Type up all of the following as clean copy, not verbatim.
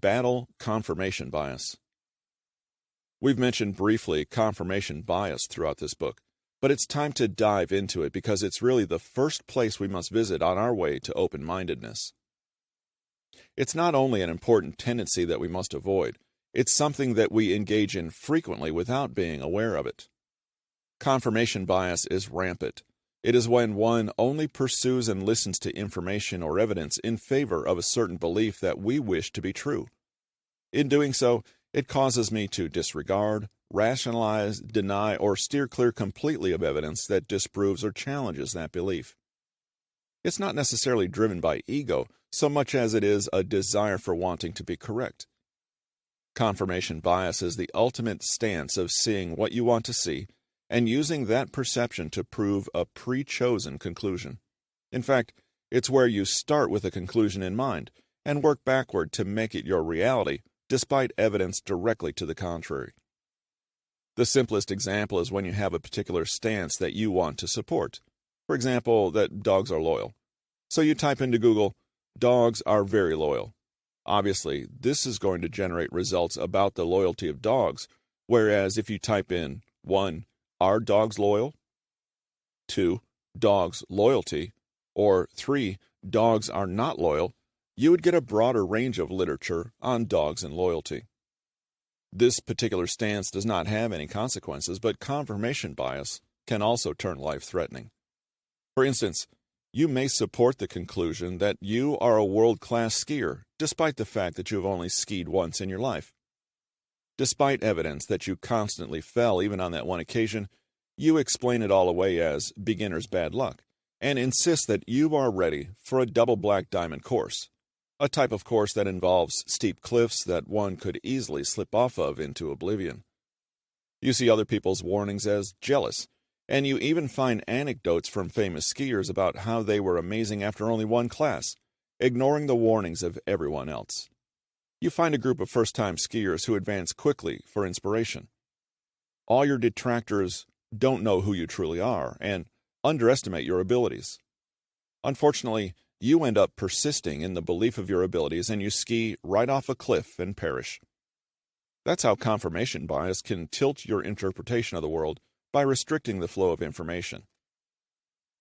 Battle confirmation bias. We've mentioned briefly confirmation bias throughout this book, but it's time to dive into it because it's really the first place we must visit on our way to open-mindedness. It's not only an important tendency that we must avoid, it's something that we engage in frequently without being aware of it. Confirmation bias is rampant. It is when one only pursues and listens to information or evidence in favor of a certain belief that we wish to be true. In doing so, it causes me to disregard, rationalize, deny, or steer clear completely of evidence that disproves or challenges that belief. It's not necessarily driven by ego so much as it is a desire for wanting to be correct. Confirmation bias is the ultimate stance of seeing what you want to see and using that perception to prove a pre-chosen conclusion. In fact, it's where you start with a conclusion in mind and work backward to make it your reality, despite evidence directly to the contrary. The simplest example is when you have a particular stance that you want to support. For example, that dogs are loyal. So you type into Google, "Dogs are very loyal." Obviously, this is going to generate results about the loyalty of dogs, whereas if you type in 1. Are dogs loyal? 2. Dogs loyalty, or 3. Dogs are not loyal, you would get a broader range of literature on dogs and loyalty. This particular stance does not have any consequences, but confirmation bias can also turn life-threatening. For instance, you may support the conclusion that you are a world-class skier, despite the fact that you have only skied once in your life. Despite evidence that you constantly fell even on that one occasion, you explain it all away as beginner's bad luck, and insist that you are ready for a double black diamond course, a type of course that involves steep cliffs that one could easily slip off of into oblivion. You see other people's warnings as jealous, and you even find anecdotes from famous skiers about how they were amazing after only one class, ignoring the warnings of everyone else. You find a group of first-time skiers who advance quickly for inspiration. All your detractors don't know who you truly are and underestimate your abilities. Unfortunately, you end up persisting in the belief of your abilities and you ski right off a cliff and perish. That's how confirmation bias can tilt your interpretation of the world by restricting the flow of information.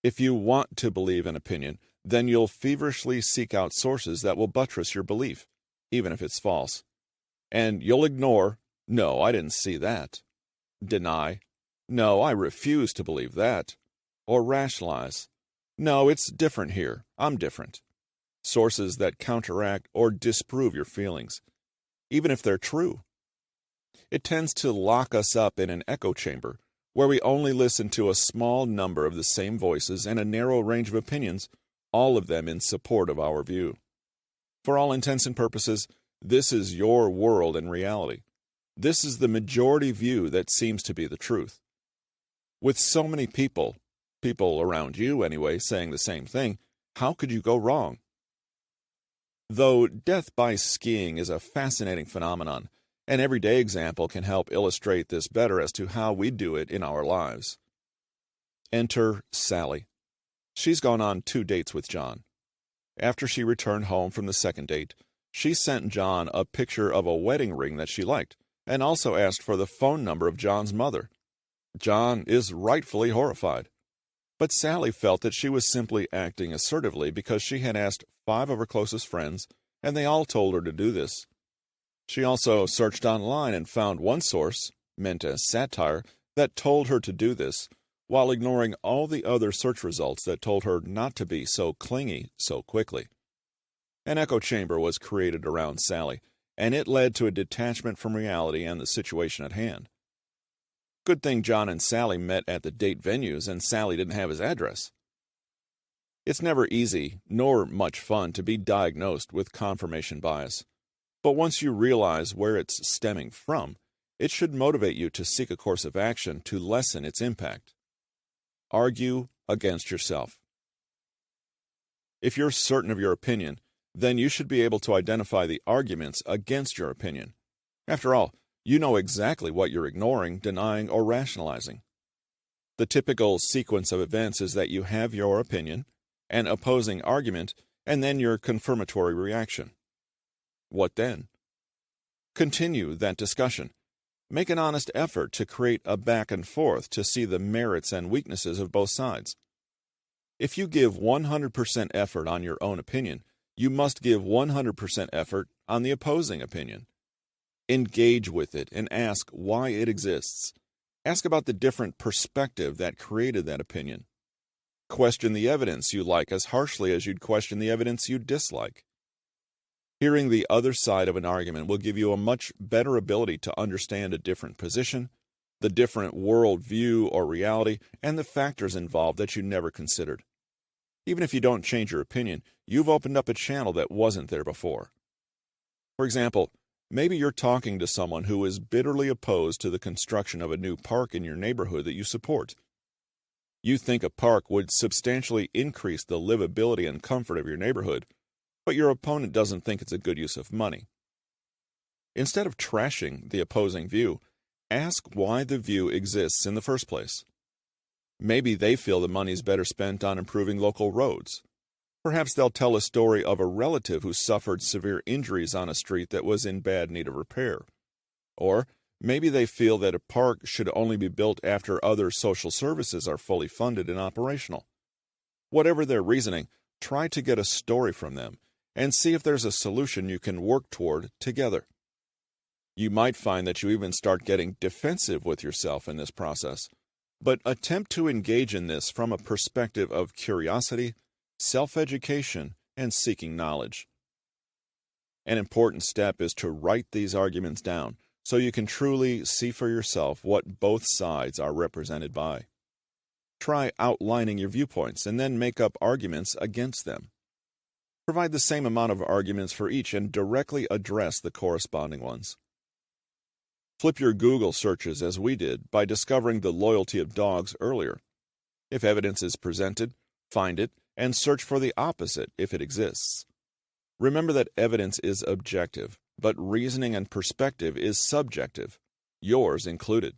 If you want to believe an opinion, then you'll feverishly seek out sources that will buttress your belief, even if it's false. And you'll ignore, "No, I didn't see that." Deny, "No, I refuse to believe that." Or rationalize, "No, it's different here. I'm different." Sources that counteract or disprove your feelings, even if they're true. It tends to lock us up in an echo chamber where we only listen to a small number of the same voices and a narrow range of opinions, all of them in support of our view. For all intents and purposes, this is your world and reality. This is the majority view that seems to be the truth. With so many people around you anyway, saying the same thing, how could you go wrong? Though death by skiing is a fascinating phenomenon, an everyday example can help illustrate this better as to how we do it in our lives. Enter Sally. She's gone on 2 dates with John. After she returned home from the second date, she sent John a picture of a wedding ring that she liked, and also asked for the phone number of John's mother. John is rightfully horrified. But Sally felt that she was simply acting assertively because she had asked 5 of her closest friends, and they all told her to do this. She also searched online and found one source, meant as satire, that told her to do this, while ignoring all the other search results that told her not to be so clingy so quickly. An echo chamber was created around Sally, and it led to a detachment from reality and the situation at hand. Good thing John and Sally met at the date venues and Sally didn't have his address. It's never easy, nor much fun, to be diagnosed with confirmation bias. But once you realize where it's stemming from, it should motivate you to seek a course of action to lessen its impact. Argue against yourself. If you're certain of your opinion, then you should be able to identify the arguments against your opinion. After all, you know exactly what you're ignoring, denying, or rationalizing. The typical sequence of events is that you have your opinion, an opposing argument, and then your confirmatory reaction. What then? Continue that discussion. Make an honest effort to create a back and forth to see the merits and weaknesses of both sides. If you give 100% effort on your own opinion, you must give 100% effort on the opposing opinion. Engage with it and ask why it exists. Ask about the different perspective that created that opinion. Question the evidence you like as harshly as you'd question the evidence you dislike. Hearing the other side of an argument will give you a much better ability to understand a different position, the different world view or reality, and the factors involved that you never considered. Even if you don't change your opinion, you've opened up a channel that wasn't there before. For example, maybe you're talking to someone who is bitterly opposed to the construction of a new park in your neighborhood that you support. You think a park would substantially increase the livability and comfort of your neighborhood, but your opponent doesn't think it's a good use of money. Instead of trashing the opposing view, ask why the view exists in the first place. Maybe they feel the money is better spent on improving local roads. Perhaps they'll tell a story of a relative who suffered severe injuries on a street that was in bad need of repair. Or maybe they feel that a park should only be built after other social services are fully funded and operational. Whatever their reasoning, try to get a story from them and see if there's a solution you can work toward together. You might find that you even start getting defensive with yourself in this process, but attempt to engage in this from a perspective of curiosity, self-education, and seeking knowledge. An important step is to write these arguments down so you can truly see for yourself what both sides are represented by. Try outlining your viewpoints and then make up arguments against them. Provide the same amount of arguments for each and directly address the corresponding ones. Flip your Google searches as we did by discovering the loyalty of dogs earlier. If evidence is presented, find it and search for the opposite if it exists. Remember that evidence is objective, but reasoning and perspective is subjective, yours included.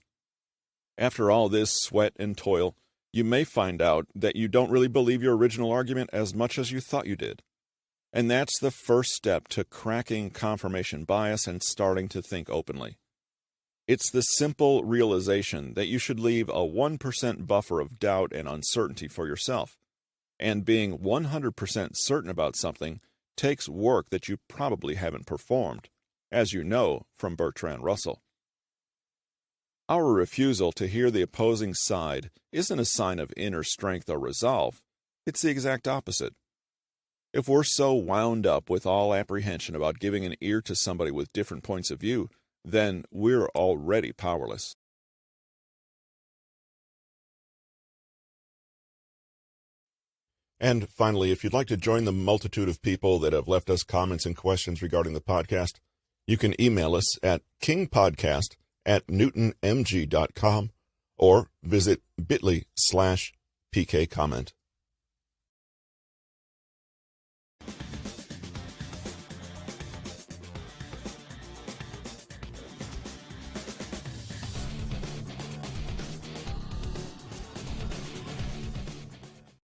After all this sweat and toil, you may find out that you don't really believe your original argument as much as you thought you did. And that's the first step to cracking confirmation bias and starting to think openly. It's the simple realization that you should leave a 1% buffer of doubt and uncertainty for yourself. And being 100% certain about something takes work that you probably haven't performed, as you know from Bertrand Russell. Our refusal to hear the opposing side isn't a sign of inner strength or resolve. It's the exact opposite. If we're so wound up with all apprehension about giving an ear to somebody with different points of view, then we're already powerless. And finally, if you'd like to join the multitude of people that have left us comments and questions regarding the podcast, you can email us at kingpodcast@newtonmg.com or visit bit.ly/pkcomment.